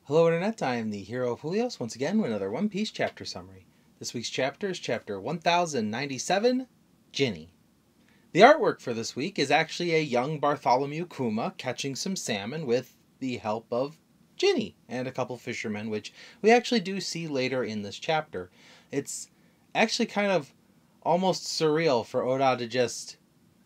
Hello Internet, I am the hero of Julios, once again with another One Piece chapter summary. This week's chapter is chapter 1097, Ginny. The artwork for this week is actually a young Bartholomew Kuma catching some salmon with the help of Ginny and a couple fishermen, which we actually do see later in this chapter. It's actually kind of almost surreal for Oda to just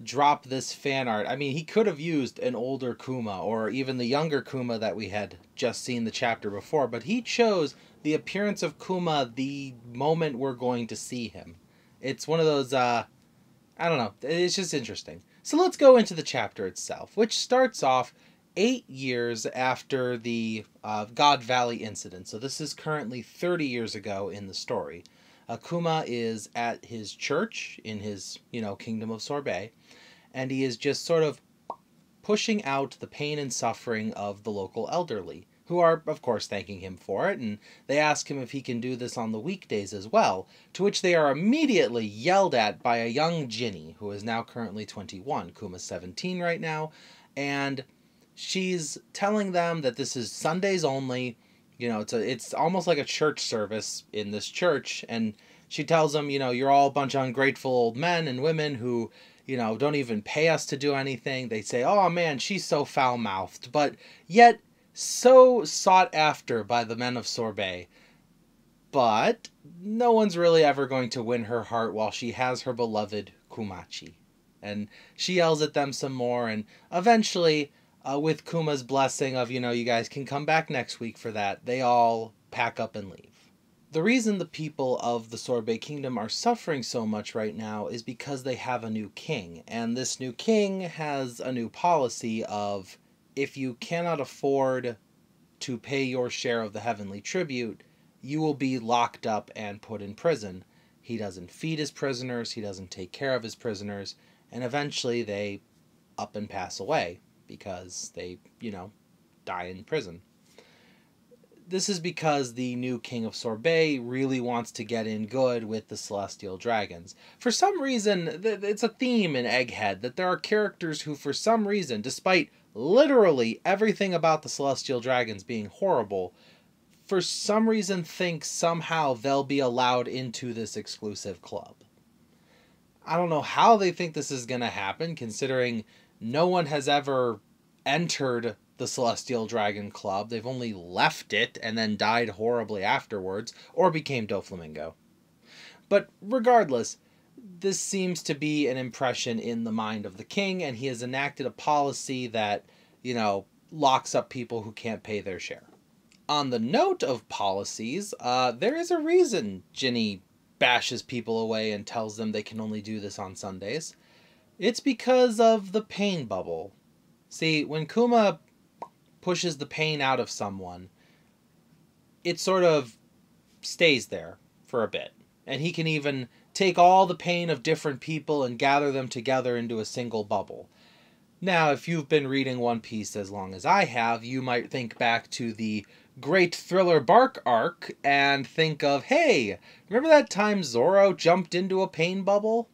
drop this fan art. I mean, he could have used an older Kuma or even the younger Kuma that we had just seen the chapter before, but he chose the appearance of Kuma the moment we're going to see him. It's one of those, I don't know, it's just interesting. So let's go into the chapter itself, which starts off 8 years after the God Valley incident. So this is currently 30 years ago in the story. Kuma is at his church in his, kingdom of Sorbet, and he is just sort of pushing out the pain and suffering of the local elderly, who are, of course, thanking him for it, and they ask him if he can do this on the weekdays as well, to which they are immediately yelled at by a young Ginny, who is now currently 21. Kuma's 17 right now, and she's telling them that this is Sundays only. It's almost like a church service in this church, and she tells them, you're all a bunch of ungrateful old men and women who, don't even pay us to do anything. They say, oh man, she's so foul-mouthed, but yet so sought after by the men of Sorbet. But no one's really ever going to win her heart while she has her beloved Kumachi. And she yells at them some more, and eventually, with Kuma's blessing of, you guys can come back next week for that, they all pack up and leave. The reason the people of the Sorbet Kingdom are suffering so much right now is because they have a new king, and this new king has a new policy of, if you cannot afford to pay your share of the heavenly tribute, you will be locked up and put in prison. He doesn't feed his prisoners, he doesn't take care of his prisoners, and eventually they up and pass away because they, die in prison. This is because the new king of Sorbet really wants to get in good with the Celestial Dragons. For some reason, it's a theme in Egghead that there are characters who, for some reason, despite literally everything about the Celestial Dragons being horrible, for some reason think somehow they'll be allowed into this exclusive club. I don't know how they think this is going to happen, considering no one has ever entered the Celestial Dragon Club. They've only left it and then died horribly afterwards, or became Doflamingo. But regardless, this seems to be an impression in the mind of the king, and he has enacted a policy that, locks up people who can't pay their share. On the note of policies, there is a reason Ginny bashes people away and tells them they can only do this on Sundays. It's because of the pain bubble. See, when Kuma pushes the pain out of someone, it sort of stays there for a bit. And he can even take all the pain of different people and gather them together into a single bubble. Now, if you've been reading One Piece as long as I have, you might think back to the Great Thriller Bark arc and think of, hey, remember that time Zoro jumped into a pain bubble?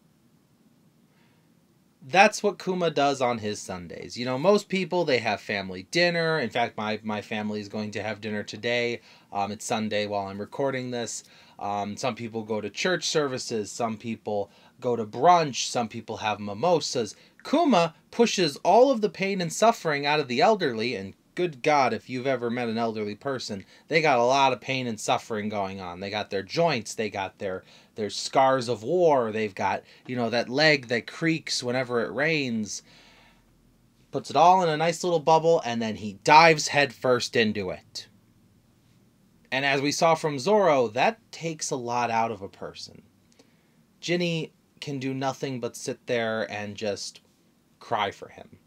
That's what Kuma does on his Sundays. Most people, they have family dinner. In fact, my family is going to have dinner today. It's Sunday while I'm recording this. Some people go to church services. Some people go to brunch. Some people have mimosas. Kuma pushes all of the pain and suffering out of the elderly, and good God, if you've ever met an elderly person, they got a lot of pain and suffering going on. They got their joints, they got their scars of war, they've got, that leg that creaks whenever it rains. Puts it all in a nice little bubble, and then he dives headfirst into it. And as we saw from Zoro, that takes a lot out of a person. Ginny can do nothing but sit there and just cry for him.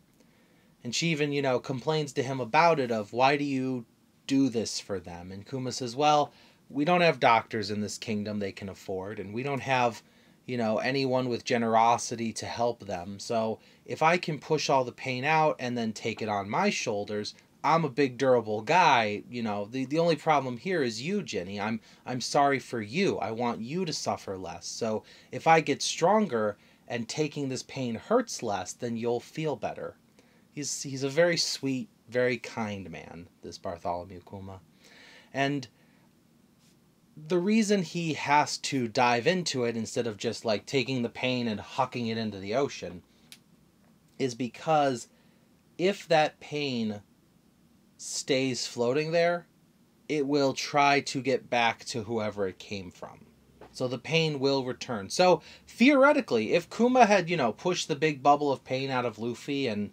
And she even, complains to him about it of, why do you do this for them? And Kuma says, well, we don't have doctors in this kingdom they can afford, and we don't have, anyone with generosity to help them. So if I can push all the pain out and then take it on my shoulders, I'm a big durable guy. The only problem here is you, Ginny. I'm sorry for you. I want you to suffer less. So if I get stronger and taking this pain hurts less, then you'll feel better. He's a very sweet, very kind man, this Bartholomew Kuma. And the reason he has to dive into it instead of just like taking the pain and hucking it into the ocean is because if that pain stays floating there, it will try to get back to whoever it came from. So the pain will return. So theoretically, if Kuma had, pushed the big bubble of pain out of Luffy and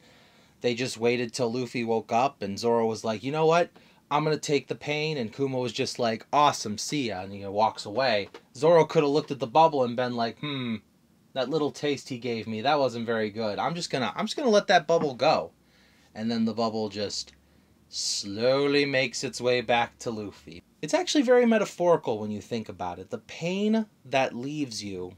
they just waited till Luffy woke up and Zoro was like, you know what? I'm going to take the pain. And Kuma was just like, awesome, see ya. And he walks away. Zoro could have looked at the bubble and been like, that little taste he gave me, that wasn't very good. I'm just gonna let that bubble go. And then the bubble just slowly makes its way back to Luffy. It's actually very metaphorical when you think about it. The pain that leaves you,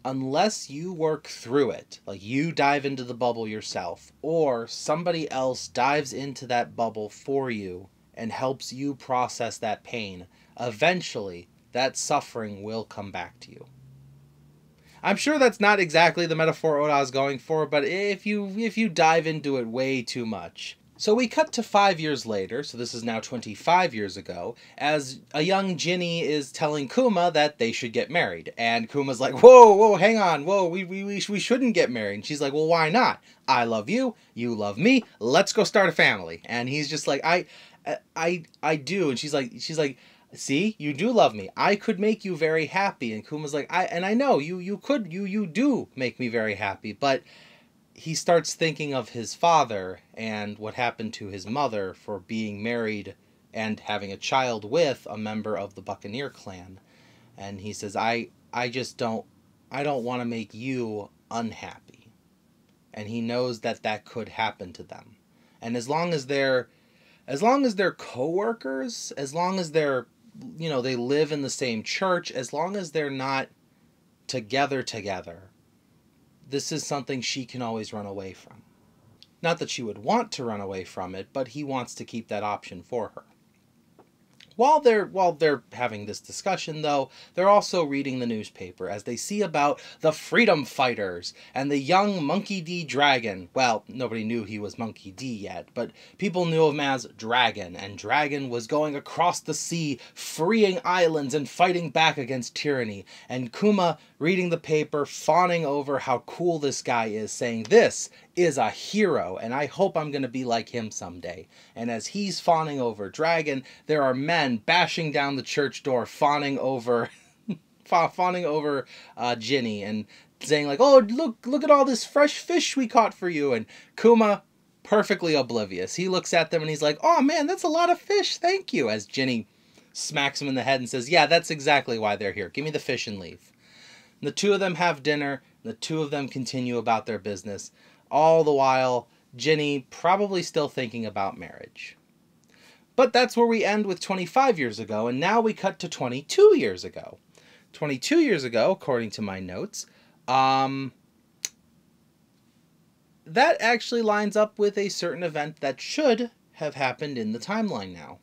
unless you work through it, like you dive into the bubble yourself, or somebody else dives into that bubble for you and helps you process that pain, eventually that suffering will come back to you. I'm sure that's not exactly the metaphor Oda is going for, but if you dive into it way too much. So we cut to 5 years later, so this is now 25 years ago, as a young Jinny is telling Kuma that they should get married. And Kuma's like, whoa, hang on, whoa, we shouldn't get married. And she's like, well, why not? I love you, you love me, let's go start a family. And he's just like, I do. And she's like, see, you do love me. I could make you very happy. And Kuma's like, I know, you do make me very happy, but he starts thinking of his father and what happened to his mother for being married and having a child with a member of the Buccaneer clan. And he says, I don't want to make you unhappy. And he knows that could happen to them. And as long as they're co-workers, as long as they're, they live in the same church, as long as they're not together, this is something she can always run away from. Not that she would want to run away from it, but he wants to keep that option for her. While they're having this discussion, though, they're also reading the newspaper as they see about the freedom fighters and the young Monkey D. Dragon. Well, nobody knew he was Monkey D yet, but people knew him as Dragon, and Dragon was going across the sea, freeing islands and fighting back against tyranny. And Kuma reading the paper, fawning over how cool this guy is, saying, this is a hero, and I hope I'm going to be like him someday. And as he's fawning over Dragon, there are men bashing down the church door, fawning over Jinny, and saying like, oh, look at all this fresh fish we caught for you. And Kuma, perfectly oblivious. He looks at them and he's like, oh man, that's a lot of fish, thank you. As Jinny smacks him in the head and says, yeah, that's exactly why they're here. Give me the fish and leave. And the two of them have dinner. The two of them continue about their business. All the while, Jinny probably still thinking about marriage. But that's where we end with 25 years ago, and now we cut to 22 years ago. 22 years ago, according to my notes, that actually lines up with a certain event that should have happened in the timeline now.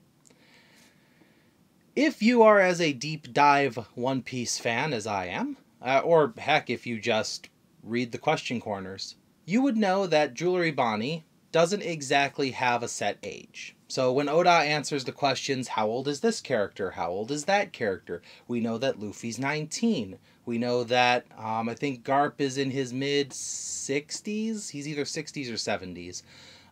If you are as a deep dive One Piece fan as I am, or heck, if you just read the question corners, you would know that Jewelry Bonnie doesn't exactly have a set age. So when Oda answers the questions, how old is this character? How old is that character? We know that Luffy's 19. We know that, I think Garp is in his mid-60s. He's either 60s or 70s.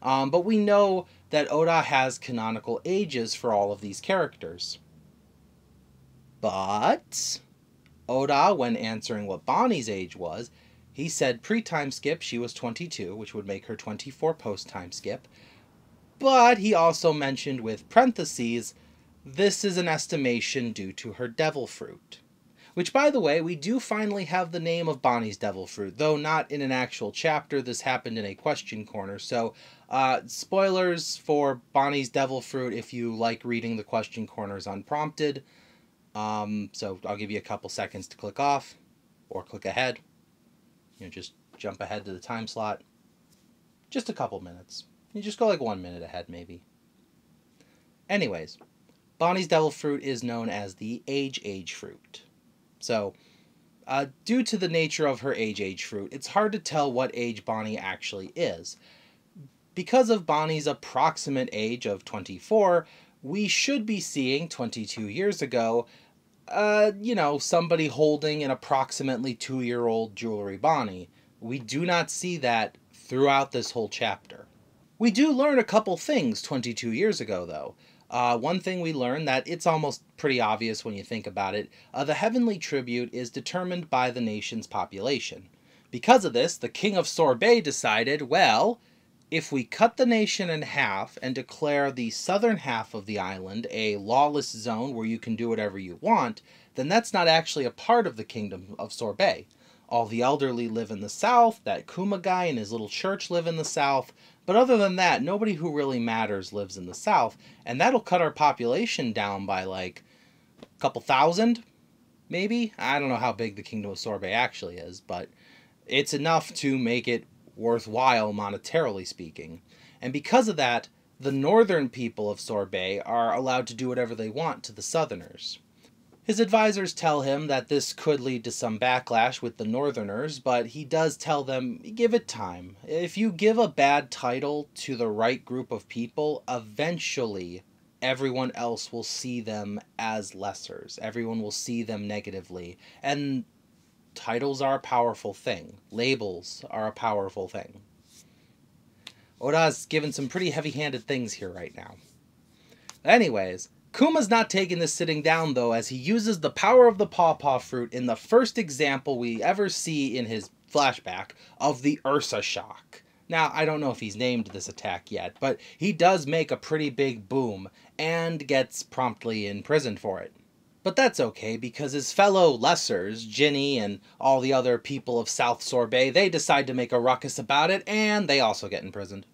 But we know that Oda has canonical ages for all of these characters. But Oda, when answering what Bonnie's age was, he said pre-time skip she was 22, which would make her 24 post-time skip. But he also mentioned with parentheses, this is an estimation due to her devil fruit. Which, by the way, we do finally have the name of Bonnie's devil fruit, though not in an actual chapter. This happened in a question corner. So, spoilers for Bonnie's devil fruit if you like reading the question corners unprompted. So I'll give you a couple seconds to click off or click ahead. Just jump ahead to the time slot. Just a couple minutes. You just go like 1 minute ahead, maybe. Anyways, Bonnie's devil fruit is known as the age fruit. So, due to the nature of her age fruit, it's hard to tell what age Bonnie actually is. Because of Bonnie's approximate age of 24, we should be seeing 22 years ago, somebody holding an approximately 2-year-old Jewelry Bonnie. We do not see that throughout this whole chapter. We do learn a couple things 22 years ago, though. One thing we learn that it's almost pretty obvious when you think about it, the heavenly tribute is determined by the nation's population. Because of this, the king of Sorbet decided, well, if we cut the nation in half and declare the southern half of the island a lawless zone where you can do whatever you want, then that's not actually a part of the kingdom of Sorbet. All the elderly live in the south, that Kuma guy and his little church live in the south, but other than that, nobody who really matters lives in the south, and that'll cut our population down by like a couple thousand, maybe? I don't know how big the kingdom of Sorbet actually is, but it's enough to make it worthwhile monetarily speaking. And because of that, the northern people of Sorbet are allowed to do whatever they want to the southerners. His advisors tell him that this could lead to some backlash with the northerners, but he does tell them, give it time. If you give a bad title to the right group of people, eventually everyone else will see them as lessers. Everyone will see them negatively. And titles are a powerful thing. Labels are a powerful thing. Oda's given some pretty heavy-handed things here right now. Anyways, Kuma's not taking this sitting down, though, as he uses the power of the pawpaw fruit in the first example we ever see in his flashback of the Ursa Shock. Now, I don't know if he's named this attack yet, but he does make a pretty big boom, and gets promptly imprisoned for it. But that's okay, because his fellow lessers, Ginny and all the other people of South Sorbet, they decide to make a ruckus about it, and they also get imprisoned.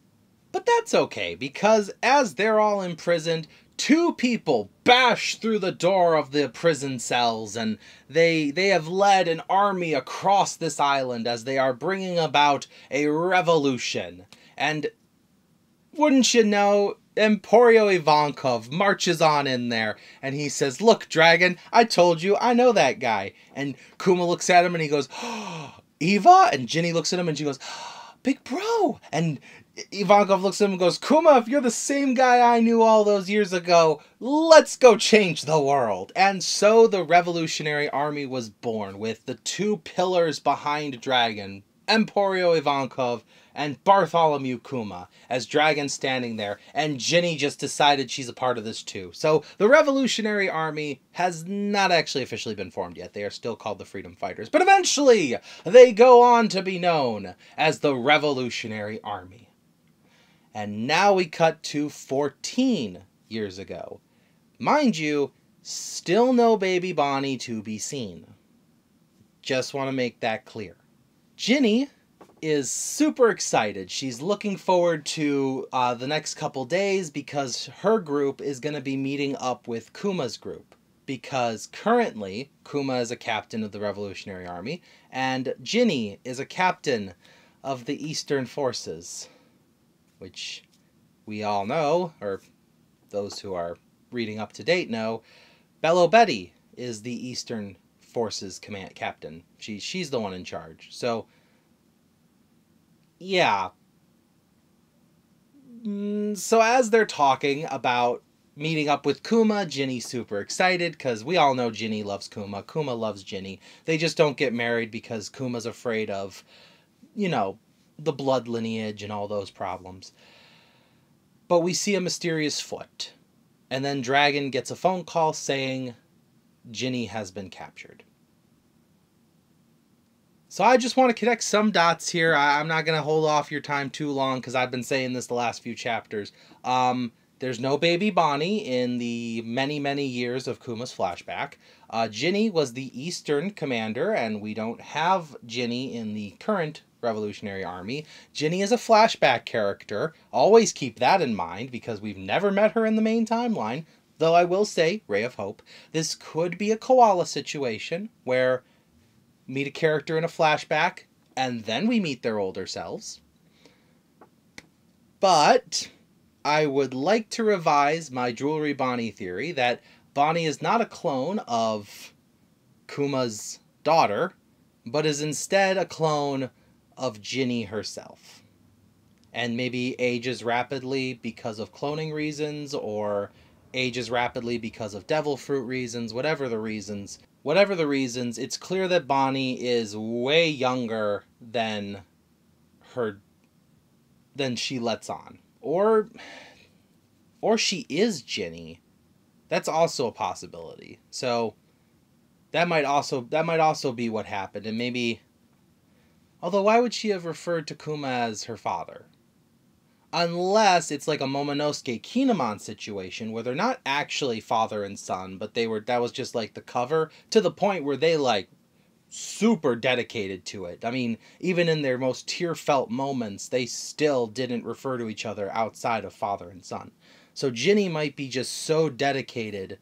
But that's okay, because as they're all imprisoned, 2 people bash through the door of the prison cells, and they have led an army across this island as they are bringing about a revolution. And wouldn't you know, Emporio Ivankov marches on in there, and he says, look, Dragon, I told you, I know that guy. And Kuma looks at him, and he goes, oh, Eva? And Ginny looks at him, and she goes, oh, big bro. And Ivankov looks at him and goes, Kuma, if you're the same guy I knew all those years ago, let's go change the world. And so the Revolutionary Army was born, with the 2 pillars behind Dragon, Emporio Ivankov and Bartholomew Kuma, as Dragon standing there, and Ginny just decided she's a part of this too. So the Revolutionary Army has not actually officially been formed yet. They are still called the Freedom Fighters, but eventually they go on to be known as the Revolutionary Army. And now we cut to 14 years ago. Mind you, still no baby Bonnie to be seen. Just want to make that clear. Ginny is super excited. She's looking forward to the next couple days because her group is going to be meeting up with Kuma's group. Because currently, Kuma is a captain of the Revolutionary Army, and Ginny is a captain of the Eastern Forces. Which we all know, or those who are reading up to date know, Bello Betty is the Eastern Forces command captain. She's the one in charge. So yeah. So as they're talking about meeting up with Kuma, Ginny's super excited, because we all know Ginny loves Kuma. Kuma loves Ginny. They just don't get married because Kuma's afraid of, the blood lineage and all those problems. But we see a mysterious foot. And then Dragon gets a phone call saying Ginny has been captured. So I just want to connect some dots here. I'm not going to hold off your time too long because I've been saying this the last few chapters. There's no baby Bonnie in the many, many years of Kuma's flashback. Ginny was the Eastern commander, and we don't have Ginny in the current Revolutionary Army. Ginny is a flashback character. Always keep that in mind because we've never met her in the main timeline. Though I will say, Ray of Hope, this could be a koala situation where meet a character in a flashback, and then we meet their older selves. But I would like to revise my Jewelry Bonnie theory that Bonnie is not a clone of Kuma's daughter, but is instead a clone of Ginny herself. And maybe ages rapidly because of cloning reasons, or ages rapidly because of devil fruit reasons, whatever the reasons. Whatever the reasons, it's clear that Bonnie is way younger than she lets on. Or she is Ginny. That's also a possibility. So that might also be what happened. And maybe, although why would she have referred to Kuma as her father? Unless it's like a Momonosuke Kinemon situation where they're not actually father and son, but that was just like the cover, to the point where they like super dedicated to it. I mean, even in their most tear-felt moments, they still didn't refer to each other outside of father and son. So Ginny might be just so dedicated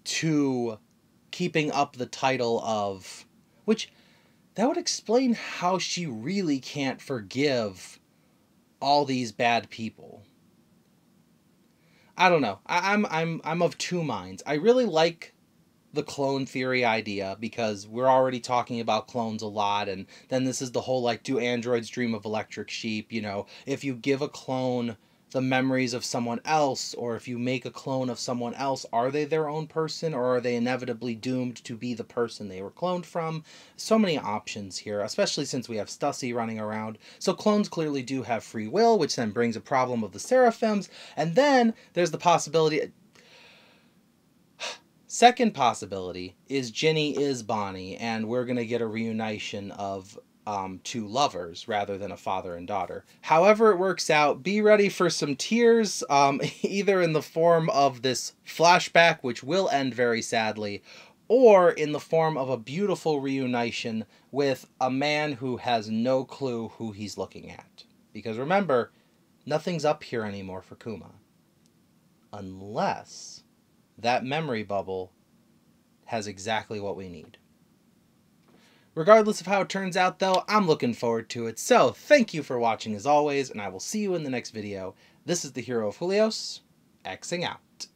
to keeping up the title of, which that would explain how she really can't forgive all these bad people. I don't know. I'm of two minds. I really like the clone theory idea because we're already talking about clones a lot, and then this is the whole like, do androids dream of electric sheep? You know, if you give a clone the memories of someone else, or if you make a clone of someone else, are they their own person, or are they inevitably doomed to be the person they were cloned from? So many options here, especially since we have Stussy running around. So clones clearly do have free will, which then brings a problem of the Seraphims, and then there's the possibility... Second possibility is Ginny is Bonnie, and we're going to get a reunition of two lovers rather than a father and daughter. However it works out, be ready for some tears, either in the form of this flashback, which will end very sadly, or in the form of a beautiful reunition with a man who has no clue who he's looking at. Because remember, nothing's up here anymore for Kuma. Unless that memory bubble has exactly what we need. Regardless of how it turns out, though, I'm looking forward to it. So, thank you for watching as always, and I will see you in the next video. This is the Hero of Julios, Xing out.